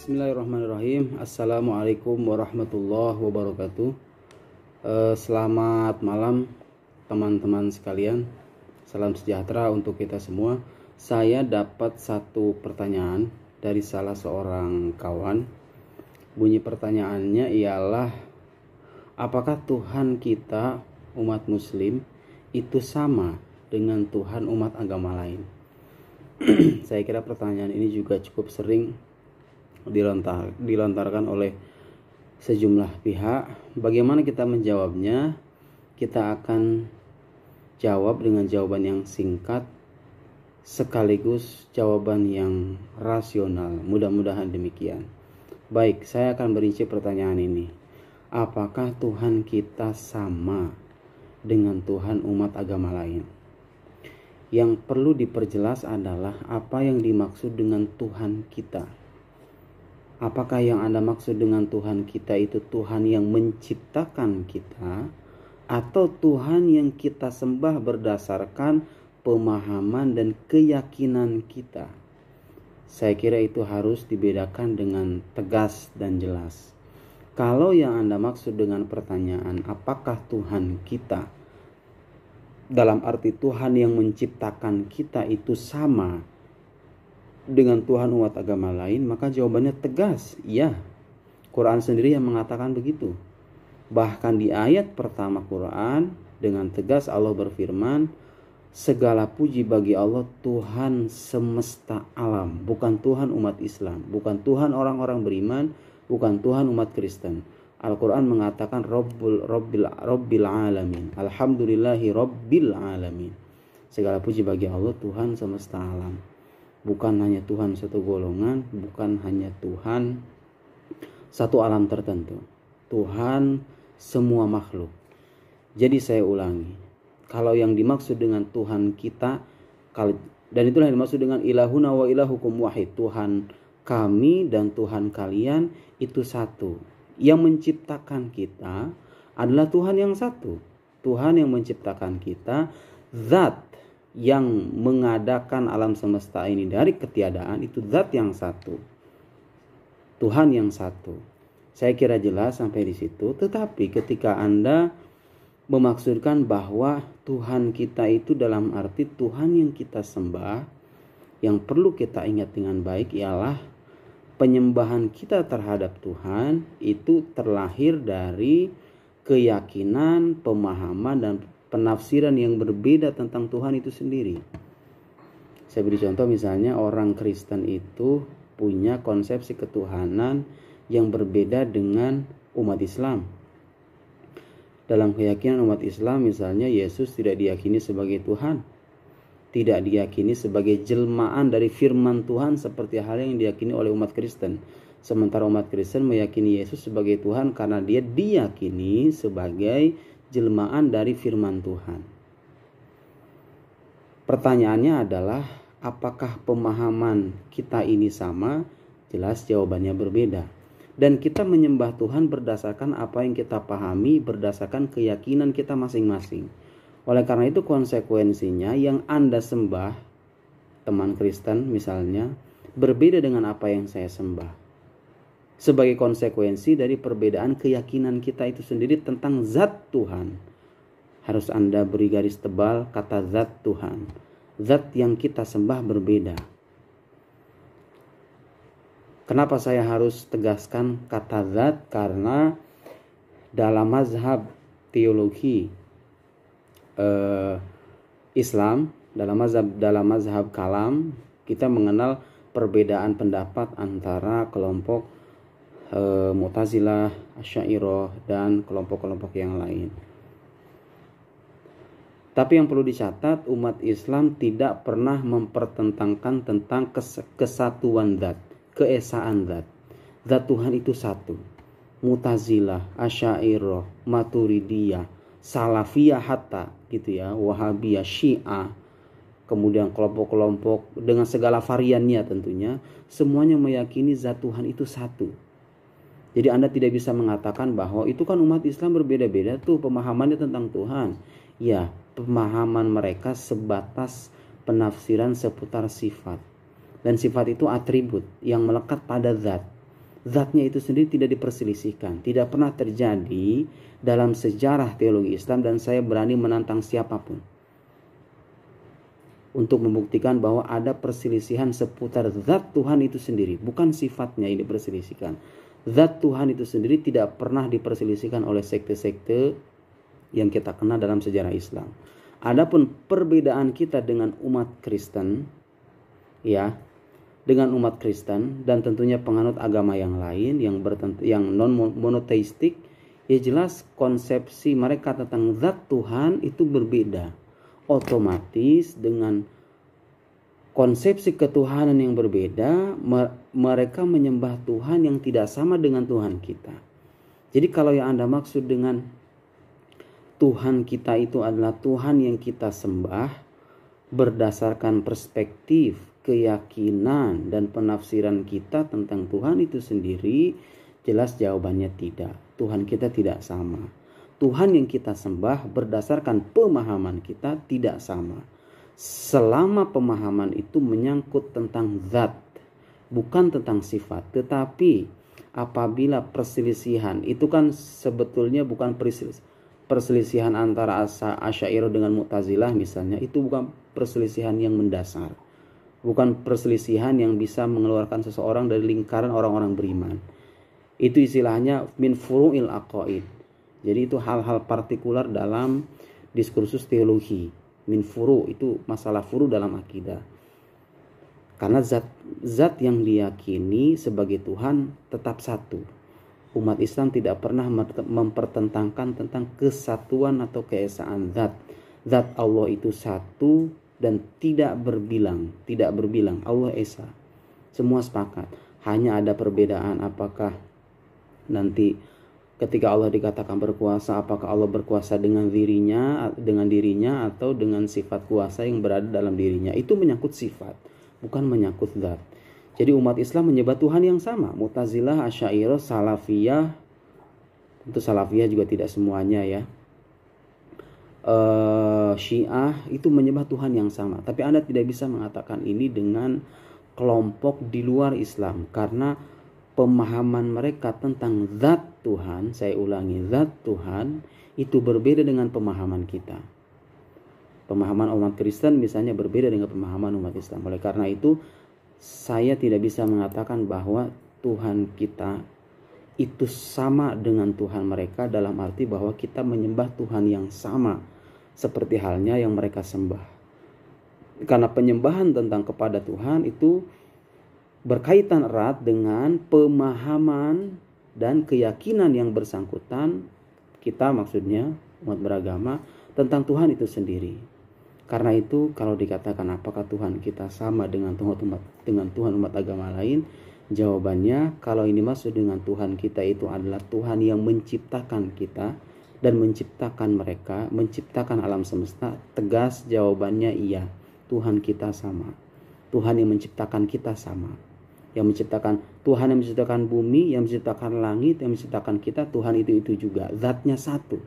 Bismillahirrahmanirrahim. Assalamualaikum warahmatullahi wabarakatuh. Selamat malam teman-teman sekalian. Salam sejahtera untuk kita semua. Saya dapat satu pertanyaan dari salah seorang kawan. Bunyi pertanyaannya ialah, apakah Tuhan kita umat muslim itu sama dengan Tuhan umat agama lain? Saya kira pertanyaan ini juga cukup sering dilontarkan oleh sejumlah pihak. Bagaimana kita menjawabnya? Kita akan jawab dengan jawaban yang singkat sekaligus jawaban yang rasional. Mudah-mudahan demikian. Baik, saya akan merinci pertanyaan ini. Apakah Tuhan kita sama dengan Tuhan umat agama lain? Yang perlu diperjelas adalah apa yang dimaksud dengan Tuhan kita. Apakah yang Anda maksud dengan Tuhan kita itu Tuhan yang menciptakan kita, atau Tuhan yang kita sembah berdasarkan pemahaman dan keyakinan kita? Saya kira itu harus dibedakan dengan tegas dan jelas. Kalau yang Anda maksud dengan pertanyaan apakah Tuhan kita dalam arti Tuhan yang menciptakan kita itu sama dengan Tuhan umat agama lain, maka jawabannya tegas, iya. Quran sendiri yang mengatakan begitu. Bahkan di ayat pertama Quran dengan tegas Allah berfirman, segala puji bagi Allah Tuhan semesta alam, bukan Tuhan umat Islam, bukan Tuhan orang-orang beriman, bukan Tuhan umat Kristen. Al-Quran mengatakan Rabbil alamin, alhamdulillahi Rabbil alamin. Segala puji bagi Allah Tuhan semesta alam. Bukan hanya Tuhan satu golongan, bukan hanya Tuhan satu alam tertentu. Tuhan semua makhluk. Jadi saya ulangi, kalau yang dimaksud dengan Tuhan kita, dan itulah yang dimaksud dengan ilahuna wa ilahukum wahid, Tuhan kami dan Tuhan kalian itu satu. Yang menciptakan kita adalah Tuhan yang satu. Tuhan yang menciptakan kita, zat yang mengadakan alam semesta ini dari ketiadaan, itu zat yang satu, Tuhan yang satu. Saya kira jelas sampai di situ. Tetapi ketika Anda memaksudkan bahwa Tuhan kita itu dalam arti Tuhan yang kita sembah, yang perlu kita ingat dengan baik ialah penyembahan kita terhadap Tuhan itu terlahir dari keyakinan, pemahaman, dan penafsiran yang berbeda tentang Tuhan itu sendiri. Saya beri contoh, misalnya orang Kristen itu punya konsepsi ketuhanan yang berbeda dengan umat Islam. Dalam keyakinan umat Islam misalnya, Yesus tidak diyakini sebagai Tuhan, tidak diyakini sebagai jelmaan dari firman Tuhan seperti hal yang diyakini oleh umat Kristen. Sementara umat Kristen meyakini Yesus sebagai Tuhan karena dia diyakini sebagai jelmaan dari firman Tuhan. Pertanyaannya adalah, apakah pemahaman kita ini sama? Jelas jawabannya berbeda. Dan kita menyembah Tuhan berdasarkan apa yang kita pahami, berdasarkan keyakinan kita masing-masing. Oleh karena itu konsekuensinya yang Anda sembah, teman Kristen misalnya, berbeda dengan apa yang saya sembah. Sebagai konsekuensi dari perbedaan keyakinan kita itu sendiri tentang zat Tuhan. Harus Anda beri garis tebal kata zat Tuhan. Zat yang kita sembah berbeda. Kenapa saya harus tegaskan kata zat? Karena dalam mazhab teologi Islam, dalam mazhab kalam, kita mengenal perbedaan pendapat antara kelompok Mu'tazilah, Asy'ariyah, dan kelompok-kelompok yang lain. Tapi yang perlu dicatat, umat Islam tidak pernah mempertentangkan tentang kesatuan zat, keesaan zat. Zat Tuhan itu satu. Mu'tazilah, Asy'ariyah, Maturidiyah, Salafiyah hatta gitu ya, Wahabiyah, Syiah, kemudian kelompok-kelompok dengan segala variannya tentunya, semuanya meyakini zat Tuhan itu satu. Jadi Anda tidak bisa mengatakan bahwa itu kan umat Islam berbeda-beda tuh pemahamannya tentang Tuhan. Ya, pemahaman mereka sebatas penafsiran seputar sifat. Dan sifat itu atribut yang melekat pada zat. zatnya itu sendiri tidak diperselisihkan, tidak pernah terjadi dalam sejarah teologi Islam, dan saya berani menantang siapapun untuk membuktikan bahwa ada perselisihan seputar zat Tuhan itu sendiri. Bukan sifatnya yang diperselisihkan. Zat Tuhan itu sendiri tidak pernah diperselisihkan oleh sekte-sekte yang kita kenal dalam sejarah Islam. Adapun perbedaan kita dengan umat Kristen, ya, dengan umat Kristen dan tentunya penganut agama yang lain yang non monoteistik, ya jelas konsepsi mereka tentang zat Tuhan itu berbeda. Otomatis dengan konsepsi ketuhanan yang berbeda, mereka menyembah Tuhan yang tidak sama dengan Tuhan kita. Jadi kalau yang Anda maksud dengan Tuhan kita itu adalah Tuhan yang kita sembah berdasarkan perspektif, keyakinan, dan penafsiran kita tentang Tuhan itu sendiri, jelas jawabannya tidak. Tuhan kita tidak sama. Tuhan yang kita sembah berdasarkan pemahaman kita tidak sama. Selama pemahaman itu menyangkut tentang zat, bukan tentang sifat. Tetapi apabila perselisihan, itu kan sebetulnya bukan perselisihan antara Asy'ariyah dengan Mu'tazilah misalnya, itu bukan perselisihan yang mendasar. Bukan perselisihan yang bisa mengeluarkan seseorang dari lingkaran orang-orang beriman. Itu istilahnya min furu'il aqaid. Jadi itu hal-hal partikular dalam diskursus teologi. Min furu, itu masalah furu dalam akidah. Karena zat yang diyakini sebagai Tuhan tetap satu. Umat Islam tidak pernah mempertentangkan tentang kesatuan atau keesaan zat. Zat Allah itu satu dan tidak berbilang. Allah Esa. Semua sepakat. Hanya ada perbedaan apakah nanti ketika Allah dikatakan berkuasa, apakah Allah berkuasa dengan dirinya atau dengan sifat kuasa yang berada dalam dirinya. Itu menyangkut sifat, bukan menyangkut zat. Jadi umat Islam menyembah Tuhan yang sama. Mu'tazilah, Asy'ariyah, Salafiyah, tentu Salafiyah juga tidak semuanya ya. Syiah itu menyembah Tuhan yang sama. Tapi Anda tidak bisa mengatakan ini dengan kelompok di luar Islam, karena pemahaman mereka tentang zat Tuhan, saya ulangi, zat Tuhan itu berbeda dengan pemahaman kita. Pemahaman umat Kristen misalnya berbeda dengan pemahaman umat Islam. Oleh karena itu, saya tidak bisa mengatakan bahwa Tuhan kita itu sama dengan Tuhan mereka, dalam arti bahwa kita menyembah Tuhan yang sama seperti halnya yang mereka sembah. Karena penyembahan tentang kepada Tuhan itu berkaitan erat dengan pemahaman dan keyakinan yang bersangkutan, kita maksudnya umat beragama, tentang Tuhan itu sendiri. Karena itu kalau dikatakan apakah Tuhan kita sama dengan Tuhan umat agama lain, jawabannya kalau ini maksud dengan Tuhan kita itu adalah Tuhan yang menciptakan kita dan menciptakan mereka, menciptakan alam semesta, tegas jawabannya iya, Tuhan kita sama. Tuhan yang menciptakan kita sama. Yang menciptakan, Tuhan yang menciptakan bumi, yang menciptakan langit, yang menciptakan kita, Tuhan itu juga. Zatnya satu.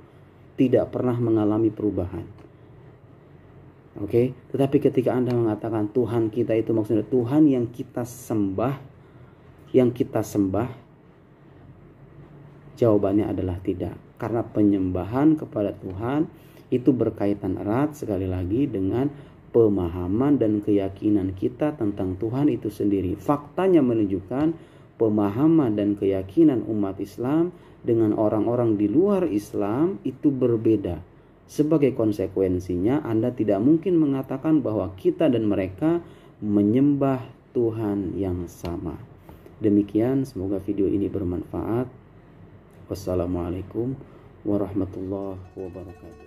Tidak pernah mengalami perubahan. Oke, tetapi ketika Anda mengatakan Tuhan kita itu maksudnya Tuhan yang kita sembah, jawabannya adalah tidak. Karena penyembahan kepada Tuhan itu berkaitan erat sekali lagi dengan pemahaman dan keyakinan kita tentang Tuhan itu sendiri. Faktanya menunjukkan pemahaman dan keyakinan umat Islam dengan orang-orang di luar Islam itu berbeda. Sebagai konsekuensinya, Anda tidak mungkin mengatakan bahwa kita dan mereka menyembah Tuhan yang sama. Demikian, semoga video ini bermanfaat. Wassalamualaikum warahmatullahi wabarakatuh.